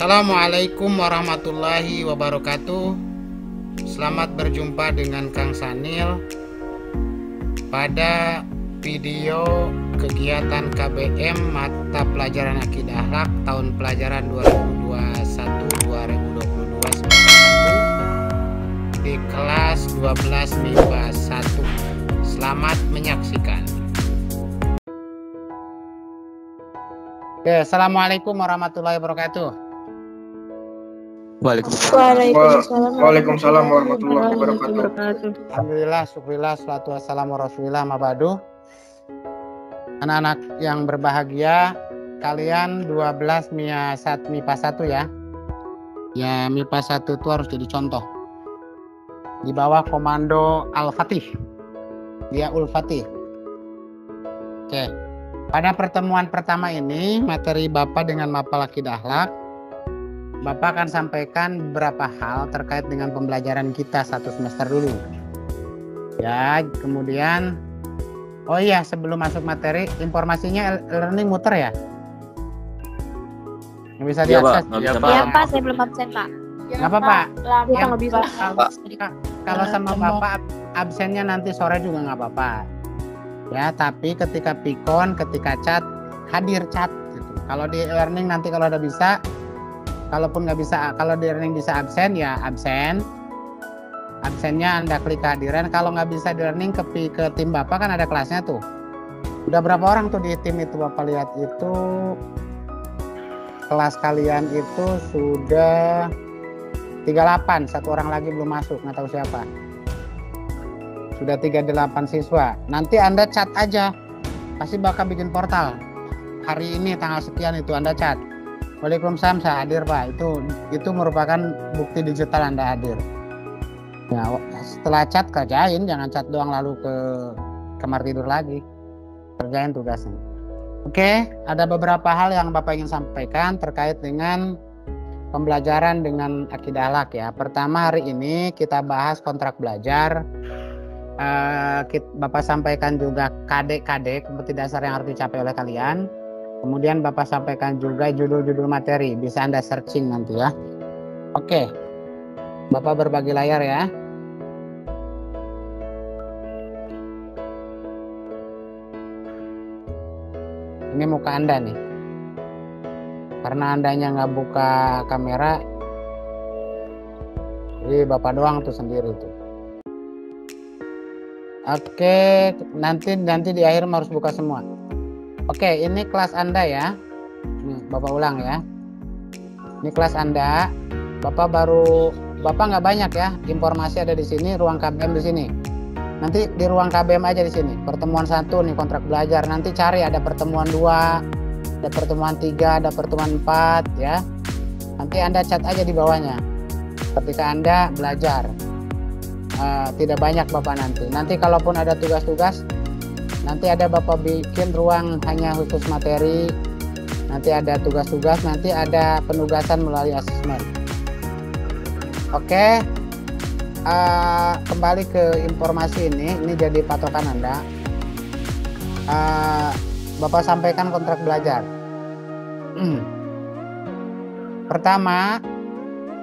Assalamualaikum warahmatullahi wabarakatuh. Selamat berjumpa dengan Kang Sanil pada video kegiatan KBM mata pelajaran Akidah Akhlak tahun pelajaran 2021-2022 semester 1 di kelas 12 MIPA 1. Selamat menyaksikan. Oke, Assalamualaikum warahmatullahi wabarakatuh. Waalaikumsalam warahmatullahi wabarakatuh. Alhamdulillah, syukurillah, salatu wassalamu rasulillah, mabadu. Anak-anak yang berbahagia, kalian 12 MIPA 1 ya. Ya, MIPA 1 itu harus jadi contoh. Di bawah komando Al-Fatih. Dia Ul-Fatih. Oke. Pada pertemuan pertama ini, materi Bapak dengan mapel Akidah Akhlak, Bapak akan sampaikan beberapa hal terkait dengan pembelajaran kita satu semester dulu. Ya, kemudian, oh iya, sebelum masuk materi, informasinya learning muter ya? Nggak bisa diakses? Iya Pak, saya belum absen Pak. Nggak apa-apa. Ya, nggak bisa. Kalau sama Bapak absennya nanti sore juga nggak apa-apa. Ya, tapi ketika pikon, ketika chat, hadir chat gitu. Kalau di learning nanti kalau ada bisa, kalaupun nggak bisa, kalau di learning bisa absen ya absen. Absennya Anda klik kehadiran. Kalau nggak bisa di learning ke tim Bapak kan ada kelasnya tuh. Udah berapa orang tuh di tim itu Bapak lihat itu kelas kalian itu sudah 38, satu orang lagi belum masuk, nggak tahu siapa. Sudah 38 siswa. Nanti Anda chat aja. Pasti bakal bikin portal. Hari ini tanggal sekian itu Anda chat. Waalaikumsalam, saya hadir Pak. Itu merupakan bukti digital Anda hadir. Ya, setelah chat kerjain, jangan chat doang lalu ke kamar tidur lagi. Kerjain tugasnya. Oke, ada beberapa hal yang Bapak ingin sampaikan terkait dengan pembelajaran dengan Akidah Akhlak ya. Pertama, hari ini kita bahas kontrak belajar. Bapak sampaikan juga KD seperti dasar yang harus dicapai oleh kalian. Kemudian Bapak sampaikan juga judul-judul materi, bisa Anda searching nanti ya. Oke, Bapak berbagi layar ya. Ini muka Anda nih. Karena Andanya nggak buka kamera, jadi Bapak doang tuh sendiri tuh. Oke, nanti di akhir harus buka semua. Oke, ini kelas Anda ya. Nih, Bapak ulang ya. Ini kelas Anda. Bapak nggak banyak ya. Informasi ada di sini, ruang KBM di sini. Nanti di ruang KBM aja di sini. Pertemuan 1 nih kontrak belajar. Nanti cari ada pertemuan 2, ada pertemuan 3, ada pertemuan 4 ya. Nanti Anda chat aja di bawahnya. Ketika Anda belajar. Tidak banyak Bapak nanti kalaupun ada tugas-tugas nanti ada Bapak bikin ruang hanya khusus materi, nanti ada tugas-tugas, nanti ada penugasan melalui asesmen. Oke, kembali ke informasi ini jadi patokan Anda. Bapak sampaikan kontrak belajar. Pertama,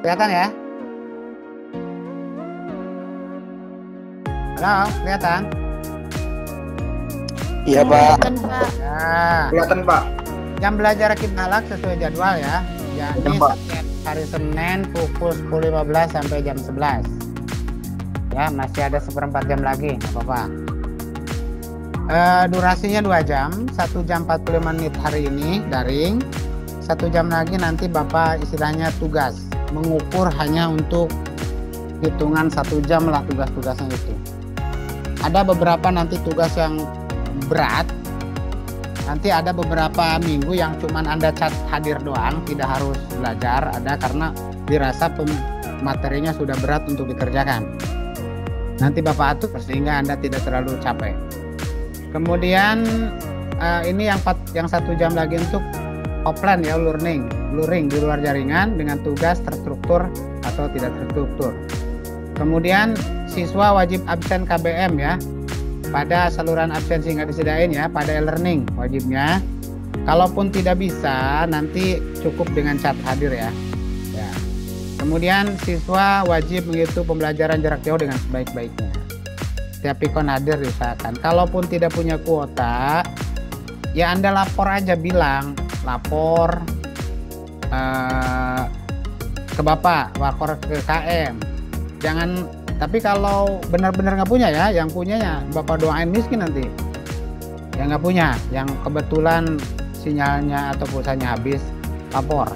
kelihatan ya? Halo, kelihatan? Iya Pak. Ya. Kelihatan Pak. Jam belajar Akidah Akhlak sesuai jadwal ya. Jadi setiap hari Senin pukul 10.15 sampai jam 11. Ya, masih ada 1/4 jam lagi, nggak apa-apa. Durasinya 2 jam, 1 jam 45 menit hari ini daring. 1 jam lagi nanti Bapak istilahnya tugas, mengukur hanya untuk hitungan 1 jam lah tugas-tugasnya itu. Ada beberapa nanti tugas yang berat, nanti ada beberapa minggu yang cuman Anda chat hadir doang, tidak harus belajar, ada karena dirasa materinya sudah berat untuk dikerjakan. Nanti Bapak atur sehingga Anda tidak terlalu capek. Kemudian ini yang 1 jam lagi untuk offline ya, luring di luar jaringan dengan tugas terstruktur atau tidak terstruktur. Kemudian siswa wajib absen KBM ya. Pada saluran absensi nggak disediain ya, pada e-learning wajibnya. Kalaupun tidak bisa, nanti cukup dengan chat hadir ya. Kemudian siswa wajib mengikuti pembelajaran jarak jauh dengan sebaik-baiknya. Setiap pikon hadir diusahakan. Kalaupun tidak punya kuota, ya Anda lapor aja, bilang lapor ke Bapak, lapor ke KM. Jangan, tapi kalau benar-benar nggak punya ya, yang punyanya Bapak doain miskin nanti. Yang nggak punya, yang kebetulan sinyalnya atau pulsanya habis, lapor.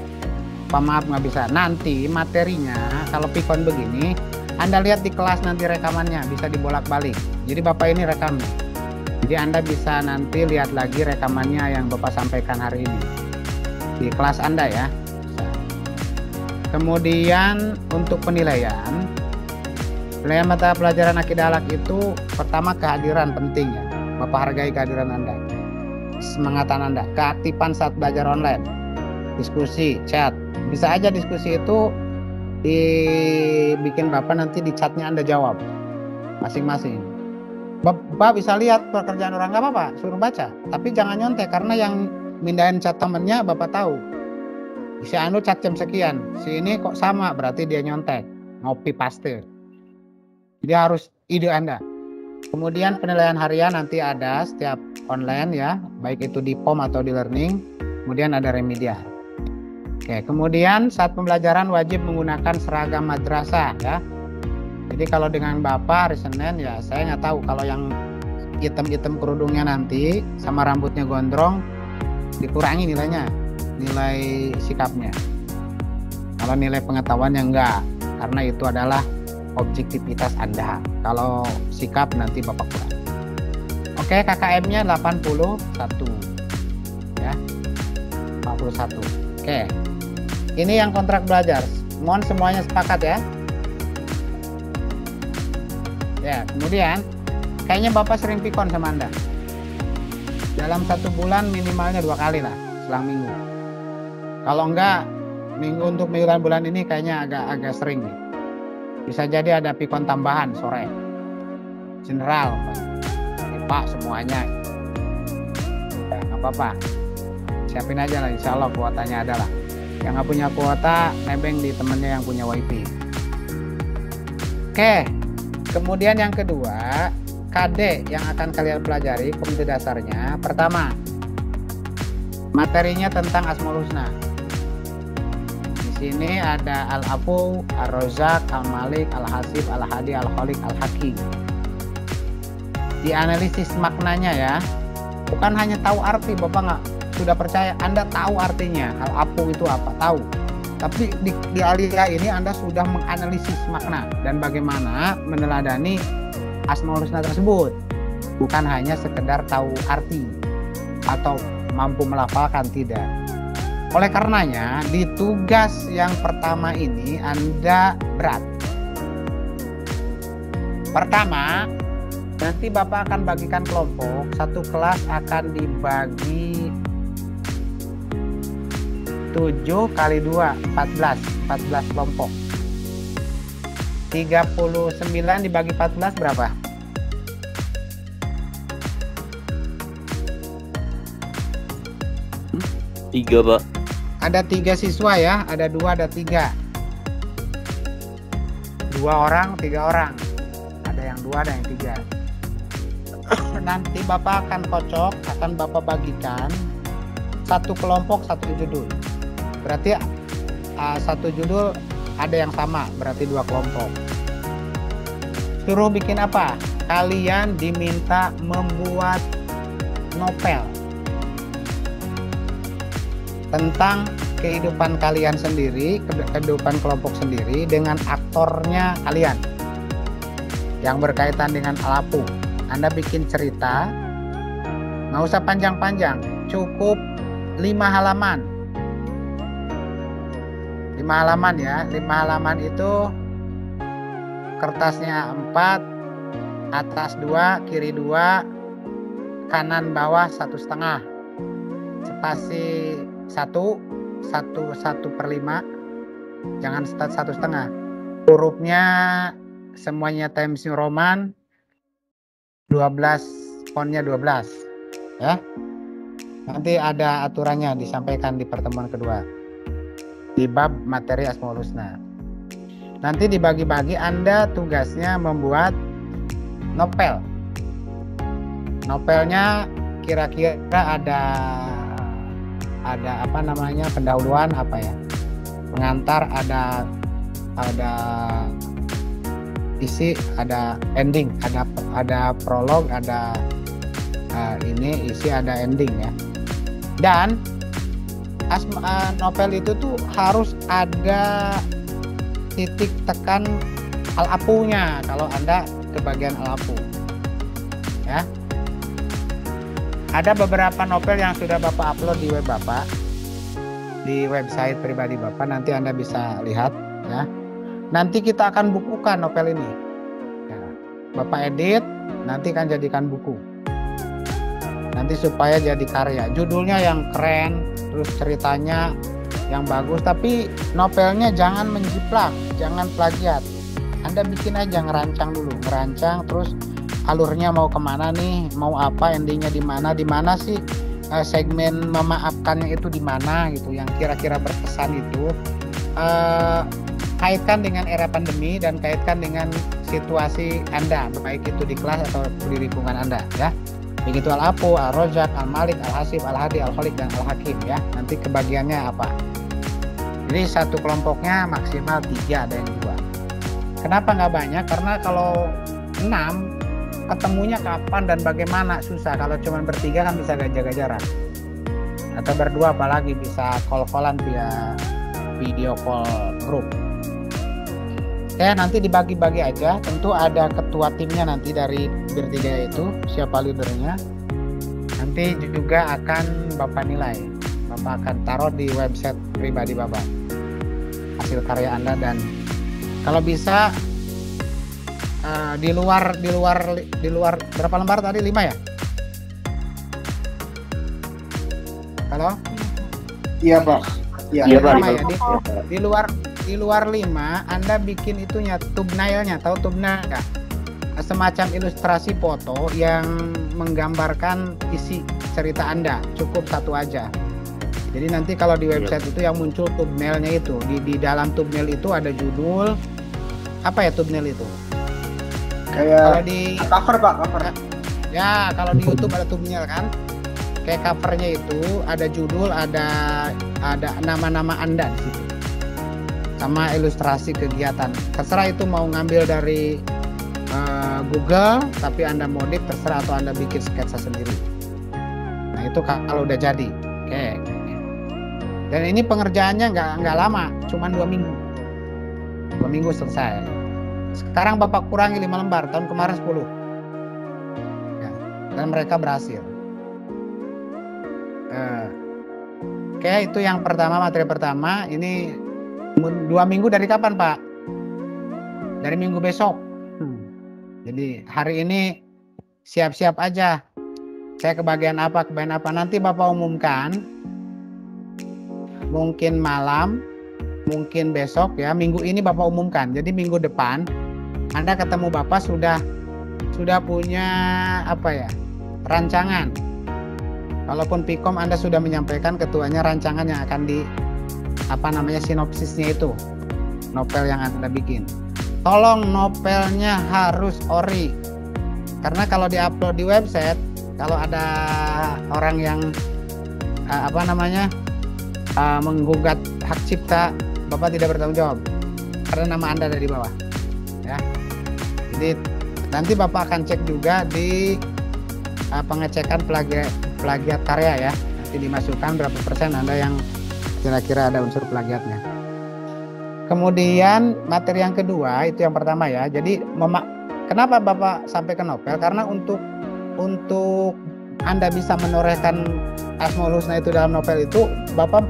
Pak maaf nggak bisa. Nanti materinya kalau pikon begini, Anda lihat di kelas nanti rekamannya, bisa dibolak-balik. Jadi Bapak ini rekam. Jadi Anda bisa nanti lihat lagi rekamannya yang Bapak sampaikan hari ini di kelas Anda ya. Kemudian untuk penilaian mata pelajaran akidah akhlak itu pertama kehadiran penting ya. Bapak hargai kehadiran Anda, semangatan Anda, keaktifan saat belajar online, diskusi, chat. Bisa aja diskusi itu dibikin Bapak nanti di chatnya Anda jawab masing-masing. Bapak bisa lihat pekerjaan orang, nggak apa-apa, suruh baca. Tapi jangan nyontek, karena yang mindahin chat temennya Bapak tahu. Si anu chat jam sekian, si ini kok sama, berarti dia nyontek, ngopi paste. Jadi harus ide Anda. Kemudian penilaian harian nanti ada setiap online ya, baik itu di POM atau di learning. Kemudian ada remedial. Oke, kemudian saat pembelajaran wajib menggunakan seragam madrasah ya. Jadi kalau dengan Bapak hari Senin ya, saya nggak tahu kalau yang hitam-hitam kerudungnya nanti sama rambutnya gondrong dikurangi nilainya, nilai sikapnya. Kalau nilai pengetahuannya enggak, karena itu adalah objektivitas Anda. Kalau sikap nanti Bapak kurang. Oke, KKM-nya 81 ya. 41. Oke. Ini yang kontrak belajar. Mohon semuanya sepakat ya. Ya, kemudian kayaknya Bapak sering pikon sama Anda. Dalam 1 bulan minimalnya 2 kali lah, selang minggu. Kalau enggak, untuk bulan ini kayaknya agak sering nih. Bisa jadi ada pikon tambahan sore. General, Pak semuanya. Ya, nggak apa-apa. Siapin aja lah, insya Allah kuotanya ada lah. Yang nggak punya kuota, nebeng di temennya yang punya wifi. Oke, kemudian yang kedua, KD yang akan kalian pelajari, komite dasarnya. Pertama, materinya tentang Asmaul Husna. Di sini ada Al-Afu, Ar-Rozak, Al-Malik, Al-Hasib, Al-Hadi, Al-Khaliq, Al-Hakim. Dianalisis maknanya ya, bukan hanya tahu arti. Bapak nggak sudah percaya, Anda tahu artinya Al-Afu itu apa, tahu. Tapi di aliyah ini Anda sudah menganalisis makna dan bagaimana meneladani Asmaul Husna tersebut. Bukan hanya sekedar tahu arti atau mampu melafalkan, tidak. Oleh karenanya, di tugas yang pertama ini Anda berat. Pertama, nanti Bapak akan bagikan kelompok. Satu kelas akan dibagi 7 kali 2, 14 kelompok. 39 dibagi 14 berapa? Tiga, Pak. Ada 3 siswa ya, ada 2, ada 3. 2 orang, 3 orang. Ada yang 2, ada yang 3. Nanti Bapak akan kocok, akan Bapak bagikan satu kelompok, satu judul. Berarti satu judul ada yang sama, berarti 2 kelompok. Suruh bikin apa? Kalian diminta membuat novel tentang kehidupan kalian sendiri, kehidupan kelompok sendiri dengan aktornya kalian yang berkaitan dengan Al-Afu. Anda bikin cerita, nggak usah panjang-panjang, cukup 5 halaman. 5 halaman ya, 5 halaman itu kertasnya 4, atas 2, kiri 2, kanan bawah 1,5, spasi 1/5, jangan start 1,5. Hurufnya semuanya Times New Roman, 12, fontnya 12 ya. Nanti ada aturannya disampaikan di pertemuan kedua di bab materi Asmaul Husna. Nanti dibagi-bagi, Anda tugasnya membuat novel. Novelnya kira-kira ada apa namanya, pendahuluan, apa ya, pengantar, ada isi, ada ending, ada prolog, ada ini isi, ada ending ya. Dan novel itu tuh harus ada titik tekan al-apunya kalau Anda ke bagian al-apu ya. Ada beberapa novel yang sudah Bapak upload di web Bapak, di website pribadi Bapak, nanti Anda bisa lihat ya. Nanti kita akan bukukan novel ini ya. Bapak edit, nanti kan jadikan buku nanti supaya jadi karya, judulnya yang keren, terus ceritanya yang bagus, tapi novelnya jangan menjiplak, jangan plagiat. Anda bikin aja, ngerancang dulu, ngerancang, terus alurnya mau kemana nih, mau apa, endingnya di mana sih, segmen memaafkannya itu di mana gitu, yang kira-kira berkesan itu. Kaitkan dengan era pandemi dan kaitkan dengan situasi Anda, baik itu di kelas atau di lingkungan Anda ya. Begitu Al-Apu, Al-Rojak, Al-Malik, Al-Hasib, Al-Hadi, Al-Kholik, dan Al-Hakim ya. Nanti kebagiannya apa. Jadi satu kelompoknya maksimal 3, ada yang 2. Kenapa nggak banyak? Karena kalau 6, ketemunya kapan dan bagaimana susah. Kalau cuma bertiga kan bisa jaga jarak. Atau berdua apalagi bisa call-callan via video call grup. Oke, nanti dibagi-bagi aja. Tentu ada ketua timnya nanti dari bertiga itu, siapa leadernya. Nanti juga akan Bapak nilai. Bapak akan taruh di website pribadi Bapak hasil karya Anda, dan kalau bisa di luar berapa lembar tadi? 5 ya? Halo? Iya Pak. Iya Pak. Ya. Di luar 5 Anda bikin itunya, thumbnailnya, tahu thumbnail nggak? Semacam ilustrasi foto yang menggambarkan isi cerita Anda, cukup 1 aja. Jadi nanti kalau di website itu yang muncul thumbnailnya itu, di dalam thumbnail itu ada judul, apa ya thumbnail itu? Kayak kalau di cover Pak, cover. Ya, kalau di YouTube ada thumbnail kan? Kayak covernya itu ada judul, ada nama-nama Anda di situ. Sama ilustrasi kegiatan. Terserah itu mau ngambil dari Google, tapi Anda modif terserah, atau Anda bikin sketsa sendiri. Nah itu kalau udah jadi. Oke. Dan ini pengerjaannya nggak lama, cuma 2 minggu. 2 minggu selesai. Sekarang Bapak kurangi 5 lembar, tahun kemarin 10. Ya, dan mereka berhasil. Oke, itu yang pertama, materi pertama. Ini 2 minggu dari kapan Pak? Dari minggu besok. Jadi hari ini siap-siap aja. Saya kebagian apa, nanti Bapak umumkan. Mungkin malam, mungkin besok ya. Minggu ini Bapak umumkan. Jadi minggu depan Anda ketemu Bapak sudah punya apa ya? Rancangan. Kalaupun Pikom Anda sudah menyampaikan ketuanya rancangan yang akan sinopsisnya itu, novel yang Anda bikin. Tolong novelnya harus ori, karena kalau diupload di website, kalau ada orang yang menggugat hak cipta, Bapak tidak bertanggung jawab karena nama Anda ada di bawah ya. Jadi nanti Bapak akan cek juga di pengecekan plagiat karya ya, nanti dimasukkan berapa persen Anda yang kira-kira ada unsur plagiatnya. Kemudian materi yang kedua, itu yang pertama ya. Jadi kenapa Bapak sampai ke novel? Karena untuk Anda bisa menorehkan Asmaul Husna itu dalam novel itu, Bapak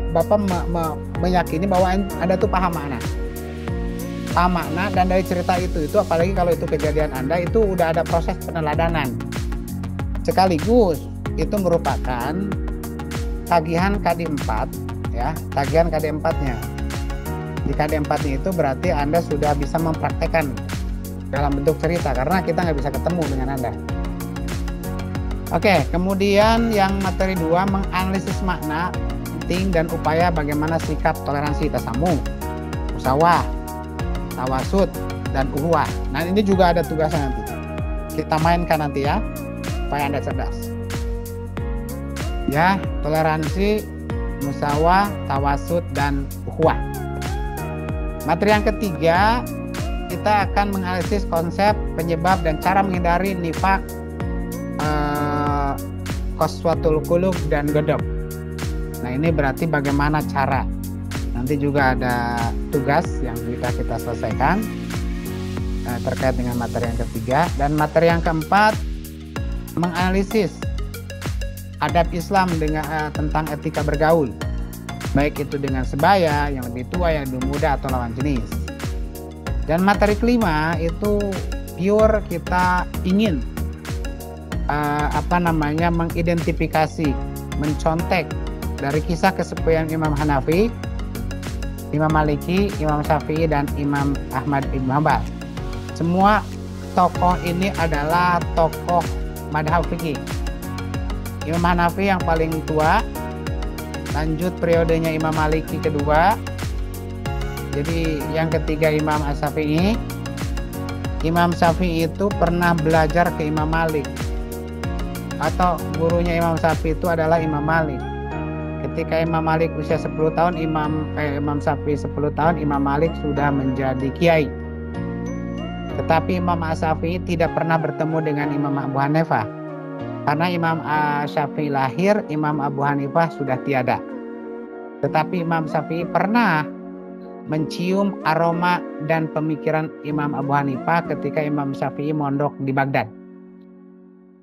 meyakini bahwa Anda tuh paham makna. Paham makna, dan dari cerita itu apalagi kalau itu kejadian Anda, itu udah ada proses peneladanan. Sekaligus itu merupakan tagihan KD 4 ya, tagihan KD 4-nya. Di KD 4-nya itu berarti Anda sudah bisa mempraktekkan dalam bentuk cerita, karena kita nggak bisa ketemu dengan Anda. Oke, kemudian yang materi 2, menganalisis makna penting dan upaya bagaimana sikap toleransi, tasamuh, musawah. tawasud, dan ukhuwah. Nah ini juga ada tugasnya nanti. Kita mainkan nanti ya, supaya Anda cerdas. Ya, toleransi, musawah, tawasud, dan ukhuwah. Materi yang ketiga, kita akan menganalisis konsep, penyebab, dan cara menghindari nifak, qaswatul qulub, dan ghadab. Nah ini berarti bagaimana cara. Nanti juga ada tugas yang kita selesaikan terkait dengan materi yang ketiga. Dan materi yang keempat, menganalisis adab Islam dengan tentang etika bergaul, baik itu dengan sebaya, yang lebih tua, yang lebih muda, atau lawan jenis. Dan materi kelima itu pure kita ingin mengidentifikasi, mencontek dari kisah kesepuhan Imam Hanafi, Imam Maliki, Imam Syafi'i, dan Imam Ahmad bin Hanbal. Semua tokoh ini adalah tokoh madhab fikih. Imam Hanafi yang paling tua, lanjut periodenya Imam Maliki kedua, jadi yang ketiga Imam Syafi'i. Imam Syafi'i itu pernah belajar ke Imam Malik, atau gurunya Imam Syafi'i itu adalah Imam Malik. Ketika Imam Malik usia 10 tahun, Imam Syafi'i 10 tahun, Imam Malik sudah menjadi kiai. Tetapi Imam Syafi'i tidak pernah bertemu dengan Imam Abu Hanifah. Karena Imam Syafi'i lahir, Imam Abu Hanifah sudah tiada. Tetapi Imam Syafi'i pernah mencium aroma dan pemikiran Imam Abu Hanifah ketika Imam Syafi'i mondok di Baghdad.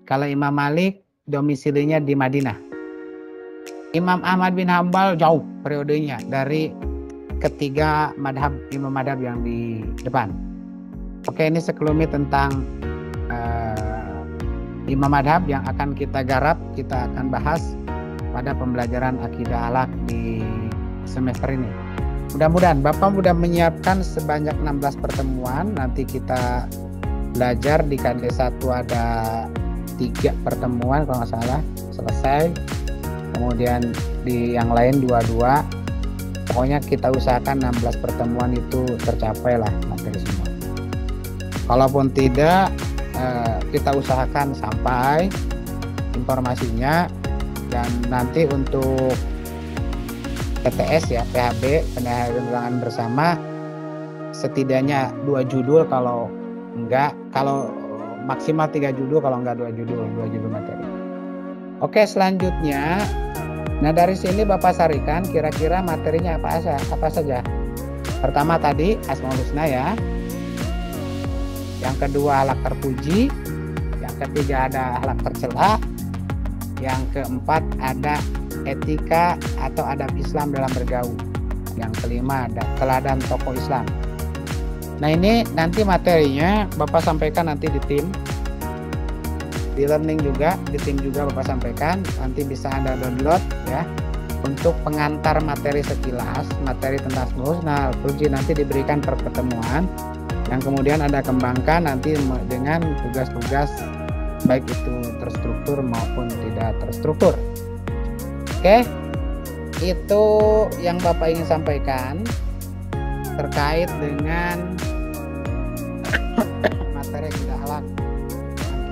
Kalau Imam Malik domisilinya di Madinah. Imam Ahmad bin Hanbal jauh periodenya dari ketiga imam madhab yang di depan. Oke, ini sekelumit tentang imam madhab yang akan kita garap, kita akan bahas pada pembelajaran akidah akhlak di semester ini. Mudah-mudahan Bapak sudah menyiapkan sebanyak 16 pertemuan. Nanti kita belajar di KD 1 ada 3 pertemuan kalau nggak salah selesai. Kemudian di yang lain 22. Pokoknya kita usahakan 16 pertemuan itu tercapai lah materi semua. Kalaupun tidak, kita usahakan sampai informasinya. Dan nanti untuk PTS ya, PHB, penilaian bersama, setidaknya 2 judul, kalau enggak, kalau maksimal 3 judul, kalau enggak 2 judul materi. Oke, selanjutnya, nah dari sini Bapak sarikan kira-kira materinya apa saja. Pertama tadi Asmaul Husna ya. Yang kedua akhlak terpuji. Yang ketiga ada akhlak tercela. Yang keempat ada etika atau adab Islam dalam bergaul. Yang kelima ada teladan tokoh Islam. Nah ini nanti materinya Bapak sampaikan nanti di tim. Di learning juga, di tim juga Bapak sampaikan, nanti bisa Anda download ya. Untuk pengantar materi sekilas, materi tentang Asmaul Husna, Al-Furji nanti diberikan per pertemuan, yang kemudian Anda kembangkan nanti dengan tugas-tugas baik itu terstruktur maupun tidak terstruktur. Oke, itu yang Bapak ingin sampaikan terkait dengan materi akidah akhlak.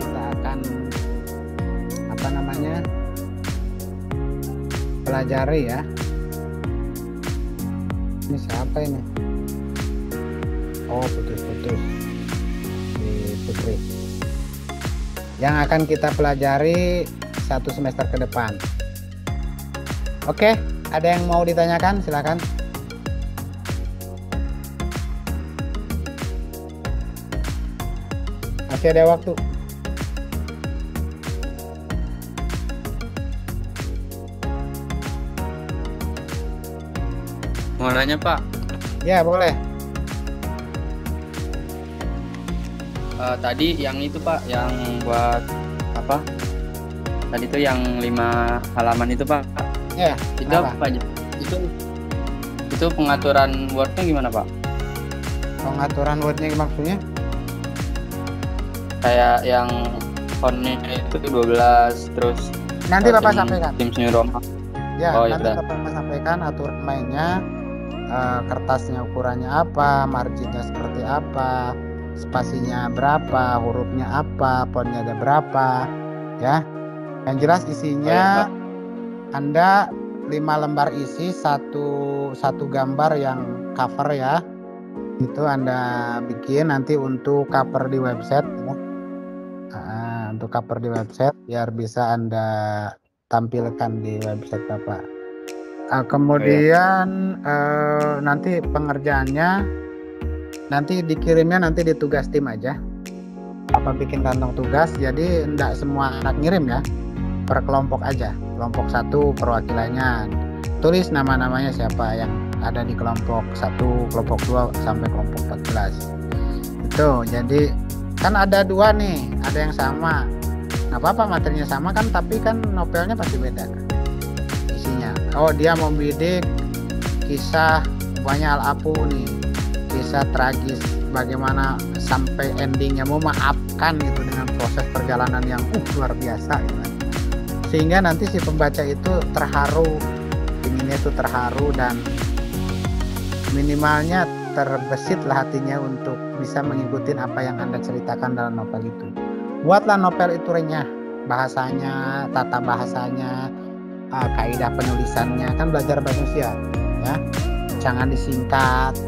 Kita akan pelajari ya. Ini siapa ini? Oh, putus-putus di Putri. Yang akan kita pelajari 1 semester ke depan. Oke, ada yang mau ditanyakan? Silakan. Masih ada waktu. Mau nanya Pak? Ya boleh. Tadi yang itu Pak, yang buat apa? Tadi itu yang 5 halaman itu Pak. Ya. Itu apa aja? Itu pengaturan Word-nya gimana Pak? Pengaturan Word-nya maksudnya? Kayak yang font-nya itu 12 terus. Nanti Bapak sampaikan. Tim New Roman. Ya, oh, nanti ya Bapak sampaikan aturan mainnya. kertasnya ukurannya apa, marginnya seperti apa, spasinya berapa, hurufnya apa, fontnya ada berapa, ya. Yang jelas isinya Anda 5 lembar isi satu gambar yang cover ya. Itu Anda bikin nanti untuk cover di website ya. Untuk cover di website biar bisa Anda tampilkan di website Bapak. Kemudian nanti pengerjaannya nanti dikirimnya nanti di tugas tim aja. Apa bikin kantong tugas, jadi enggak semua anak ngirim ya, per kelompok aja. Kelompok 1 perwakilannya, tulis nama-namanya siapa yang ada di kelompok 1, kelompok 2 sampai kelompok 14. Itu jadi kan ada 2 nih, ada yang sama. Nggak apa-apa materinya sama kan, tapi kan novelnya pasti beda isinya. Oh, dia mau bidik kisah banyak Al-Apu nih, kisah tragis bagaimana sampai endingnya memaafkan gitu dengan proses perjalanan yang luar biasa gitu. Sehingga nanti si pembaca itu terharu, inginnya itu terharu dan minimalnya terbesitlah hatinya untuk bisa mengikuti apa yang Anda ceritakan dalam novel itu. Buatlah novel itu renyah, bahasanya, tata bahasanya, kaidah penulisannya, kan belajar bahasa Indonesia ya. Jangan disingkat,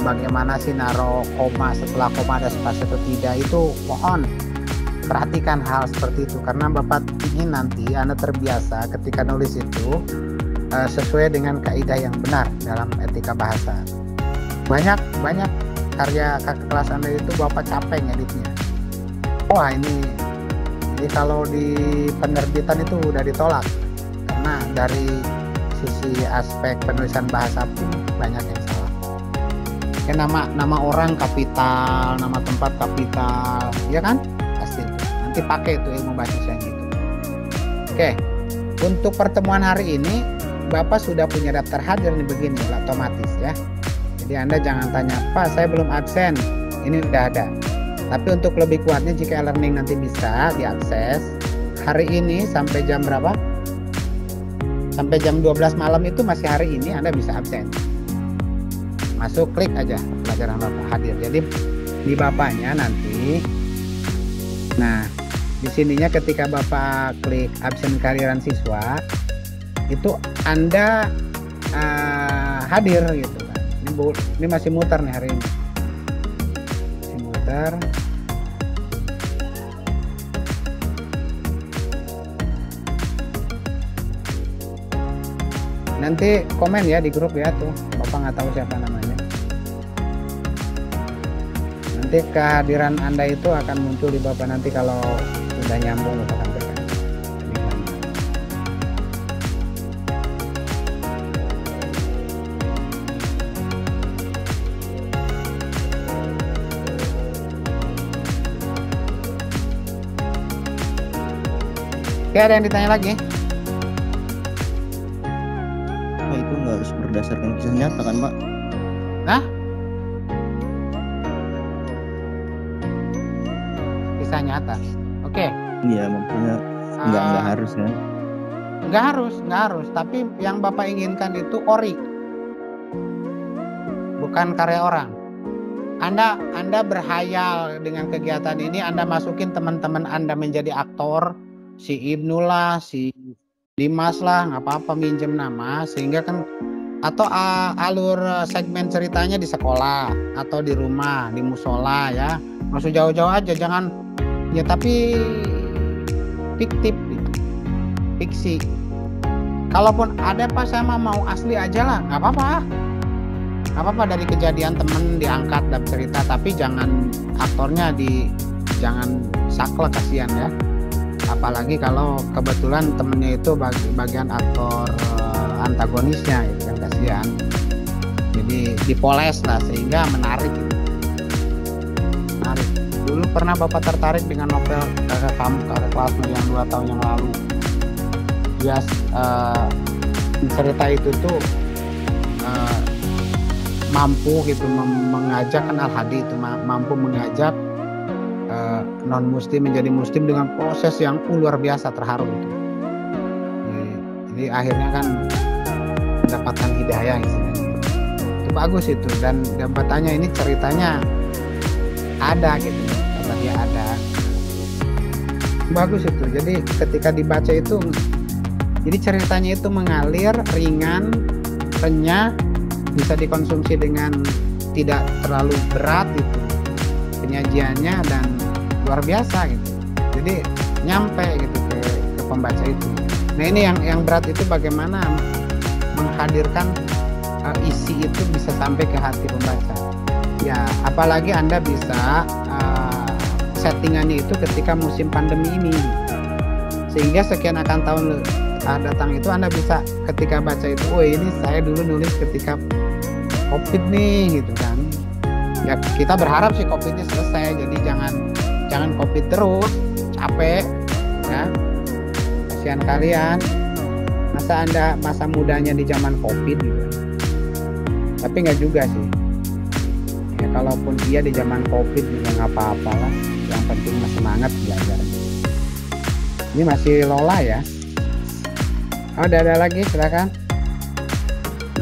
bagaimana sih naruh koma setelah koma ada spasi atau tidak, itu mohon perhatikan hal seperti itu karena Bapak ingin nanti Anda terbiasa ketika nulis itu sesuai dengan kaidah yang benar dalam etika bahasa. Banyak karya kakak kelas Anda itu Bapak capek ngeditnya. Wah ini kalau di penerbitan itu udah ditolak karena dari sisi aspek penulisan bahasa pun banyak yang salah. Kayak nama orang kapital, nama tempat kapital, ya kan? Pasti itu. Nanti pakai itu ilmu bahasa Indonesia itu. Oke, untuk pertemuan hari ini Bapak sudah punya daftar hadir nih begini, otomatis ya. Jadi Anda jangan tanya, Pak saya belum absen, ini udah ada. Tapi untuk lebih kuatnya jika e-learning nanti bisa diakses hari ini sampai jam berapa? Sampai jam 12 malam itu masih hari ini Anda bisa absen. Masuk klik aja pelajaran Bapak hadir. Jadi di Bapaknya nanti, nah di sininya ketika Bapak klik absen kehadiran siswa itu Anda hadir gitu kan. Ini masih muter nih hari ini. Masih muter. Nanti komen ya di grup ya tuh. Bapak nggak tahu siapa namanya. Nanti kehadiran Anda itu akan muncul di Bapak nanti kalau sudah nyambung Bapak sampaikan. Oke, ada yang ditanya lagi? Pak, itu nggak harus berdasarkan kisah nyata kan Pak? Hah? Kisah nyata? Oke. Iya maksudnya nggak harus kan? Nggak harus. Tapi yang Bapak inginkan itu ori, bukan karya orang. Anda berhayal dengan kegiatan ini, Anda masukin teman-teman Anda menjadi aktor. Si Ibnu lah, si Dimas lah, nggak apa-apa minjem nama, sehingga kan atau alur segmen ceritanya di sekolah atau di rumah, di musola ya, nggak usah jauh-jauh aja, jangan ya, tapi fiktif, fiksi. Kalaupun ada Pak saya mau asli aja lah, nggak apa-apa dari kejadian temen diangkat dalam cerita, tapi jangan aktornya jangan saklek, kasihan ya. Apalagi kalau kebetulan temennya itu bagian aktor antagonisnya, itu kan kasihan. Jadi dipoles lah sehingga menarik. Dulu pernah Bapak tertarik dengan novel kakak kelasmu yang 2 tahun yang lalu. Dia cerita itu tuh mampu gitu mengajak, kan Al-Hadi itu mampu mengajak non muslim menjadi muslim dengan proses yang luar biasa, terharu itu. Jadi akhirnya kan mendapatkan hidayah istilahnya. itu bagus itu, dan bertanya ini ceritanya ada gitu, kata dia ada, bagus itu. Jadi ketika dibaca itu, jadi ceritanya itu mengalir, ringan, renyah, bisa dikonsumsi dengan tidak terlalu berat itu penyajiannya, dan luar biasa gitu. Jadi nyampe gitu ke pembaca itu. Nah ini yang berat itu bagaimana menghadirkan isi itu bisa sampai ke hati pembaca. Ya apalagi Anda bisa settingannya itu ketika musim pandemi ini, sehingga sekian akan tahun datang itu Anda bisa ketika baca itu, oh ini saya dulu nulis ketika COVID nih gitu kan. Ya kita berharap sih COVID-nya selesai, jadi jangan COVID terus, capek ya, kasihan kalian, masa Anda masa mudanya di zaman COVID gitu. Tapi nggak juga sih ya, kalaupun dia di zaman COVID juga nggak apa-apa lah, yang penting masih semangat belajar. Ini masih Lola ya. Oh, ada lagi, silakan.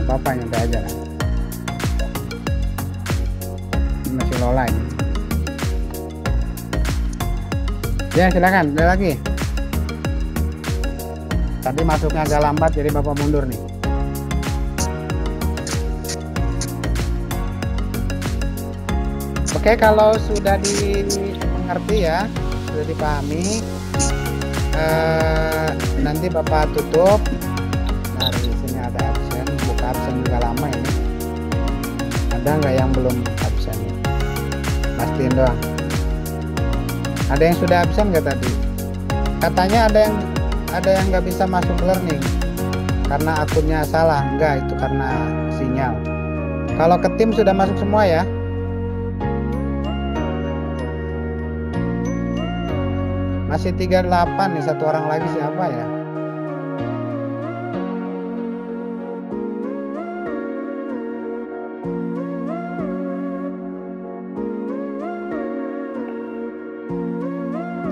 Bapak nyantai aja lah. Ini masih Lola ini. Ya silakan, ada lagi. Tadi masuknya agak lambat jadi Bapak mundur nih. Oke, kalau sudah dimengerti ya, sudah dipahami, nanti Bapak tutup. Nah di sini ada absen, buka absen juga lama ini. Ada nggak yang belum absen? Pastiin doang. Ada yang sudah absen nggak tadi? Katanya ada yang nggak bisa masuk learning karena akunnya salah. Enggak, itu karena sinyal. Kalau ke tim sudah masuk semua ya. Masih 38 nih, satu orang lagi siapa ya?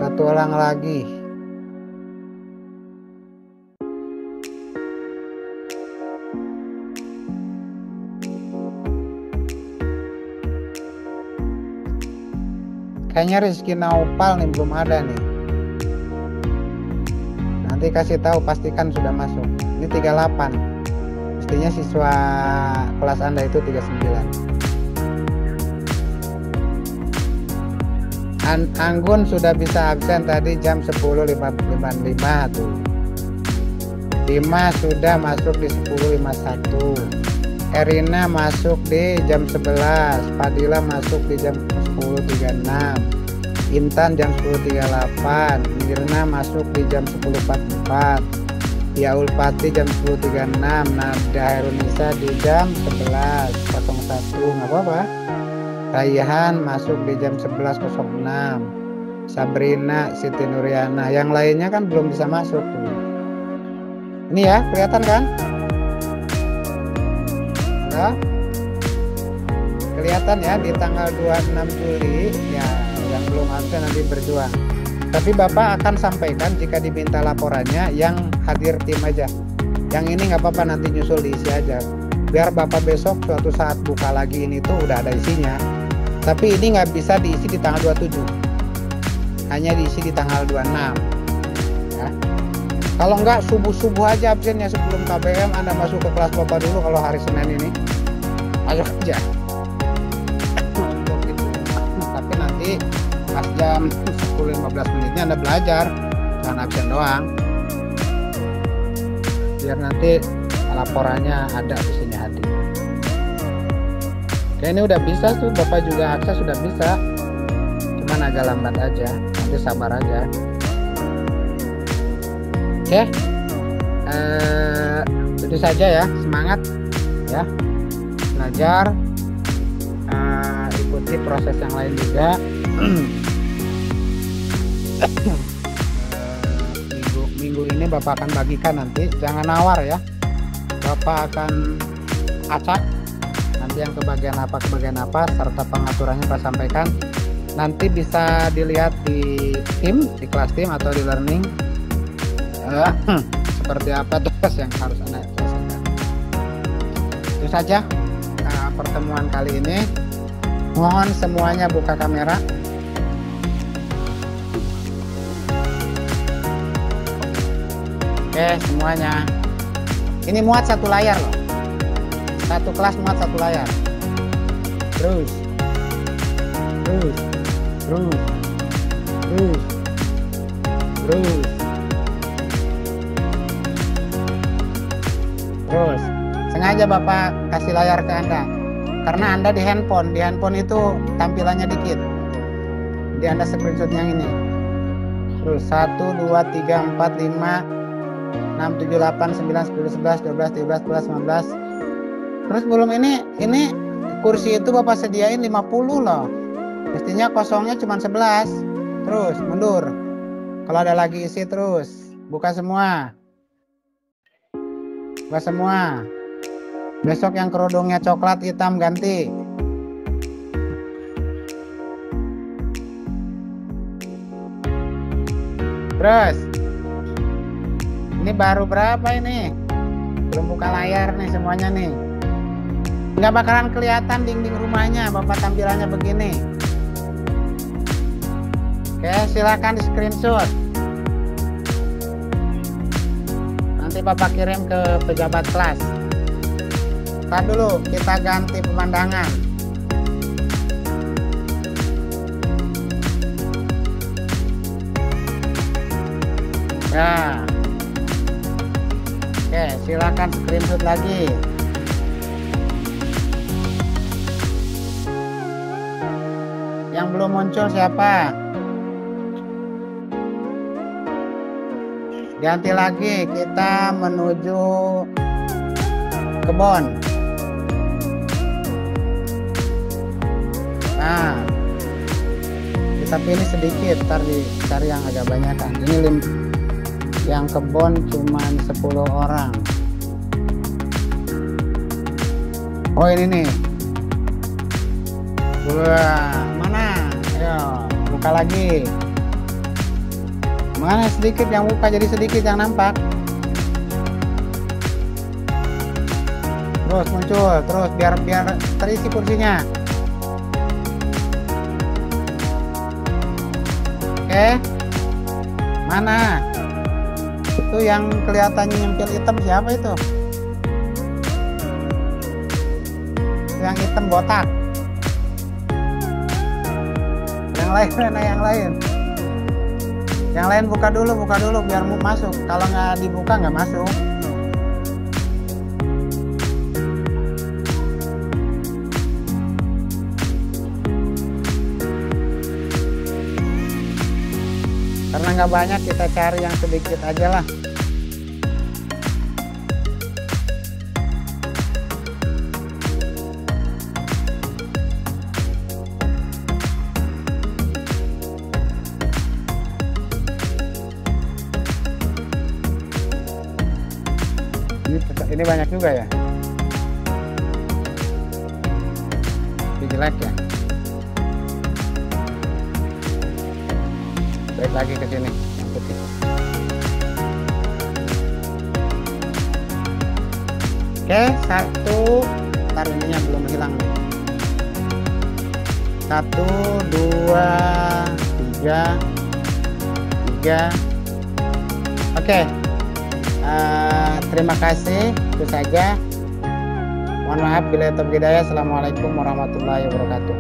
Satu orang lagi. Kayaknya Rizky Naupal nih belum ada nih. Nanti kasih tahu, pastikan sudah masuk. Ini 38. Mestinya siswa kelas Anda itu 39. Anggun sudah bisa absen tadi jam 10.55 tuh. 5 sudah masuk di 10.51. Erina masuk di jam 11. Fadila masuk di jam 10.36. Intan jam 10.38. Mirna masuk di jam 10.44. Yaul Pati jam 10.36. Nada Herunisa di jam 11.01. Nggak apa-apa. Raihan masuk di jam 11.06. Sabrina, Siti Nuriana. Yang lainnya kan belum bisa masuk tuh. Ini ya, kelihatan kan? Halo? Kelihatan ya di tanggal 26 Juli ya, yang belum absen nanti berjuang. Tapi Bapak akan sampaikan jika diminta laporannya, yang hadir tim aja. Yang ini nggak apa-apa, nanti nyusul diisi aja. Biar Bapak besok suatu saat buka lagi ini tuh udah ada isinya. Tapi ini nggak bisa diisi di tanggal 27. Hanya diisi di tanggal 26. Ya. Kalau nggak subuh-subuh aja absennya sebelum KBM, Anda masuk ke kelas Bapak dulu kalau hari Senin ini. Masuk aja. Tapi nanti pas jam 10.15 menitnya Anda belajar, jangan absen doang, biar nanti laporannya ada isinya hadir. Oke, ini udah bisa tuh, Bapak juga akses sudah bisa, cuman agak lambat aja, nanti sabar aja. Oke, itu saja ya, semangat ya belajar, ikuti proses yang lain juga. Minggu ini Bapak akan bagikan nanti, jangan nawar ya, Bapak akan acak nanti yang kebagian apa serta pengaturannya Pak sampaikan. Nanti bisa dilihat di tim, di kelas tim atau di learning seperti apa tugas yang harus Anda selesaikan. Itu saja. pertemuan kali ini. Mohon semuanya buka kamera. Oke, semuanya. Ini muat satu layar loh. Satu kelas muat satu layar. Terus. Sengaja Bapak kasih layar ke Anda. Karena Anda di handphone itu tampilannya dikit. Jadi Anda screenshot yang ini. Terus 1, 2, 3, 4, 5, 6, 7, 8, 9, 10, 11, 12, 13, 14, 15. Terus belum ini kursi itu Bapak sediain 50 loh. Mestinya kosongnya cuma 11. Terus mundur. Kalau ada lagi isi terus. Buka semua. Buka semua. Besok yang kerudungnya coklat hitam ganti. Terus. Ini baru berapa ini? Belum buka layar nih semuanya nih. Nggak bakalan kelihatan dinding rumahnya Bapak tampilannya begini. Oke, silakan di screenshot. Nanti Bapak kirim ke pejabat kelas. Ntar dulu kita ganti pemandangan. Ya. Oke, silakan screenshot lagi. Yang belum muncul siapa? Ganti lagi, kita menuju kebon. Nah, kita pilih sedikit, ntar dicari yang agak banyak kan. Ini yang kebon cuman 10 orang. Oh ini nih. Wah, mana? Ayo, buka lagi. Mana sedikit yang buka, jadi sedikit yang nampak. Terus muncul, terus biar terisi kursinya. Oke. Mana? Itu yang kelihatannya nyempil hitam siapa itu? Yang hitam botak. Yang lain mana yang lain? Yang lain buka dulu biar masuk. Kalau nggak dibuka nggak masuk. Karena nggak banyak, kita cari yang sedikit aja lah. Ini banyak juga ya. Ini jelek ya. Baik lagi ke sini yang putih. Oke, 1. Ntar ininya belum hilang nih. 1, 2, 3. Oke. Terima kasih, itu saja. Mohon maaf bila ada hidayah. Assalamualaikum warahmatullahi wabarakatuh.